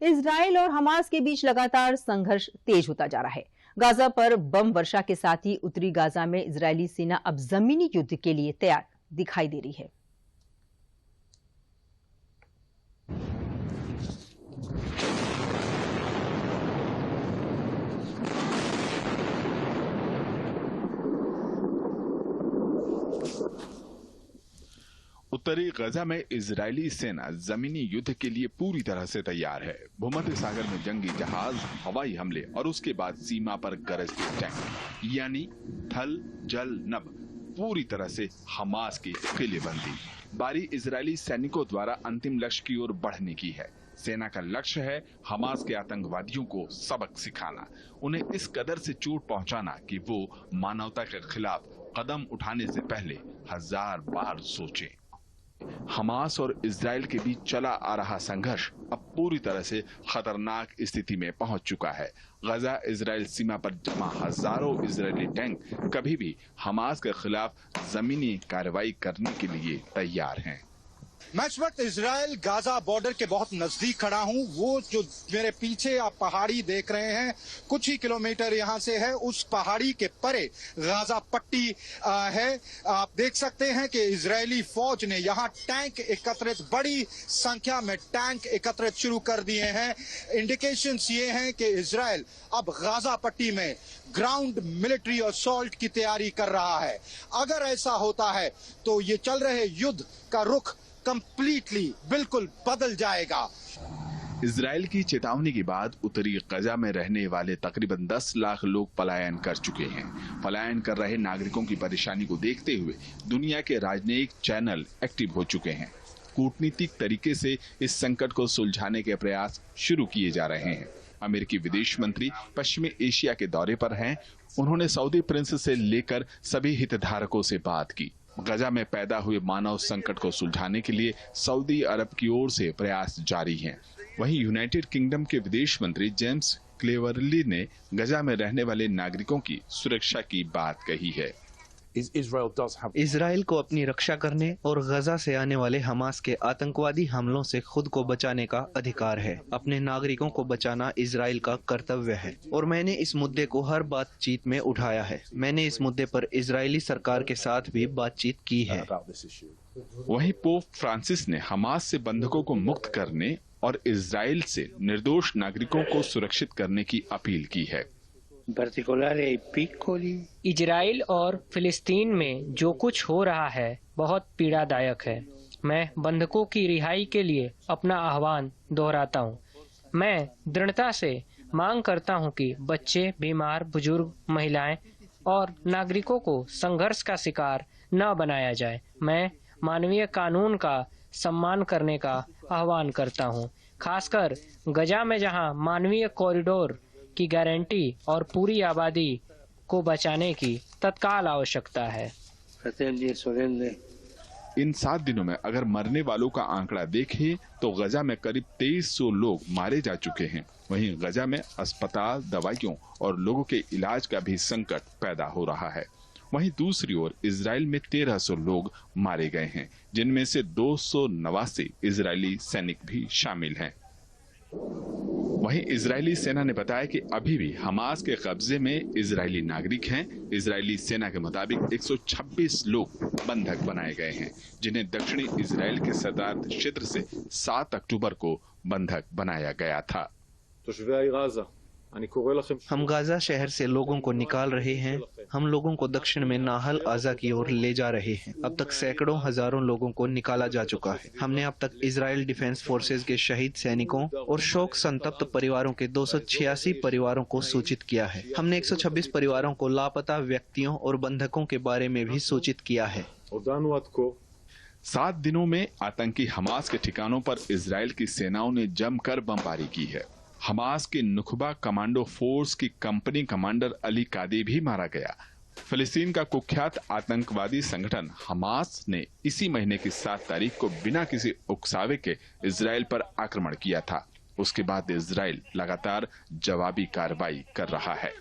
Israel और Hamas के बीच लगातार संघर्ष तेज होता जा रहा है। गाजा पर बम वर्षा के साथ ही उत्तरी गाजा में इजरायली सेना अब जमीनी युद्ध के लिए तैयार दिखाई दे रही है। उत्तरी गजा में इजरायली सेना जमीनी युद्ध के लिए पूरी तरह से तैयार है। भूमध्य सागर में जंगी जहाज, हवाई हमले और उसके बाद सीमा पर गरजते टैंक, यानी थल जल नभ पूरी तरह से हमास की किलेबंदी। बारी इजरायली सैनिकों द्वारा अंतिम लक्ष्य की ओर बढ़ने की है। सेना का लक्ष्य है हमास के आतंकवादियों को सबक सिखाना, उन्हें इस कदर से चोट पहुंचाना कि वो मानवता के खिलाफ कदम उठाने से पहले 1000 बार सोचें। हमास और इजराइल के बीच चला आ रहा संघर्ष अब पूरी तरह से खतरनाक स्थिति में पहुंच चुका है। गजा इजराइल सीमा पर जमा हजारों इजरायली टैंक कभी भी हमास के खिलाफ जमीनी कार्रवाई करने के लिए तैयार हैं। मैं इस वक्त इजराइल गाजा बॉर्डर के बहुत नजदीक खड़ा हूं। वो जो मेरे पीछे आप पहाड़ी देख रहे हैं, कुछ ही किलोमीटर यहां से है। उस पहाड़ी के परे गाजा पट्टी है। आप देख सकते हैं कि इजरायली फौज ने यहां टैंक एकत्रित, बड़ी संख्या में टैंक एकत्रित शुरू कर दिए हैं। इंडिकेशंस ये हैं कि इजराइल अब गाजा पट्टी में ग्राउंड मिलिट्री असॉल्ट की तैयारी कर रहा है। अगर ऐसा होता है तो ये चल रहे युद्ध का रुख कंप्लीटली बिल्कुल बदल जाएगा। इजराइल की चेतावनी के बाद उत्तरी गजा में रहने वाले तकरीबन 10 लाख लोग पलायन कर चुके हैं। पलायन कर रहे नागरिकों की परेशानी को देखते हुए दुनिया के राजनयिक चैनल एक्टिव हो चुके हैं। कूटनीतिक तरीके से इस संकट को सुलझाने के प्रयास शुरू किए जा रहे हैं। अमेरिकी विदेश मंत्री पश्चिमी एशिया के दौरे पर हैं। उन्होंने सऊदी प्रिंस से लेकर सभी हितधारकों से बात की। गजा में पैदा हुए मानव संकट को सुलझाने के लिए सऊदी अरब की ओर से प्रयास जारी हैं। वहीं यूनाइटेड किंगडम के विदेश मंत्री जेम्स क्लेवरली ने गजा में रहने वाले नागरिकों की सुरक्षा की बात कही है। इजराइल को अपनी रक्षा करने और गजा से आने वाले हमास के आतंकवादी हमलों से खुद को बचाने का अधिकार है। अपने नागरिकों को बचाना इजराइल का कर्तव्य है और मैंने इस मुद्दे को हर बातचीत में उठाया है। मैंने इस मुद्दे पर इजरायली सरकार के साथ भी बातचीत की है। वहीं पोप फ्रांसिस ने हमास से बंधकों को मुक्त करने और इजराइल से निर्दोष नागरिकों को सुरक्षित करने की अपील की है। इजराइल और फिलिस्तीन में जो कुछ हो रहा है बहुत पीड़ादायक है। मैं बंधकों की रिहाई के लिए अपना आह्वान दोहराता हूँ। मैं दृढ़ता से मांग करता हूँ कि बच्चे, बीमार, बुजुर्ग, महिलाएं और नागरिकों को संघर्ष का शिकार न बनाया जाए। मैं मानवीय कानून का सम्मान करने का आह्वान करता हूँ, खासकर गजा में जहाँ मानवीय कॉरिडोर की गारंटी और पूरी आबादी को बचाने की तत्काल आवश्यकता है। इन 7 दिनों में अगर मरने वालों का आंकड़ा देखें तो गजा में करीब 2300 लोग मारे जा चुके हैं। वहीं गजा में अस्पताल, दवाइयों और लोगों के इलाज का भी संकट पैदा हो रहा है। वहीं दूसरी ओर इजराइल में 1300 लोग मारे गए हैं, जिनमें से 289 इजरायली सैनिक भी शामिल हैं। वहीं इजरायली सेना ने बताया कि अभी भी हमास के कब्जे में इजरायली नागरिक हैं। इजरायली सेना के मुताबिक 126 लोग बंधक बनाए गए हैं, जिन्हें दक्षिणी इजराइल के सरदार क्षेत्र से 7 अक्टूबर को बंधक बनाया गया था। हम गाजा शहर से लोगों को निकाल रहे हैं। हम लोगों को दक्षिण में नाहल आजा की ओर ले जा रहे हैं। अब तक सैकड़ों हजारों लोगों को निकाला जा चुका है। हमने अब तक इजराइल डिफेंस फोर्सेज के शहीद सैनिकों और शोक संतप्त परिवारों के 286 परिवारों को सूचित किया है। हमने 126 परिवारों को लापता व्यक्तियों और बंधकों के बारे में भी सूचित किया है। 7 दिनों में आतंकी हमास के ठिकानों पर इजराइल की सेनाओं ने जमकर बमबारी की है। हमास के नुखबा कमांडो फोर्स की कंपनी कमांडर अली कादी भी मारा गया। फिलिस्तीन का कुख्यात आतंकवादी संगठन हमास ने इसी महीने की 7 तारीख को बिना किसी उकसावे के इजराइल पर आक्रमण किया था। उसके बाद इजराइल लगातार जवाबी कार्रवाई कर रहा है।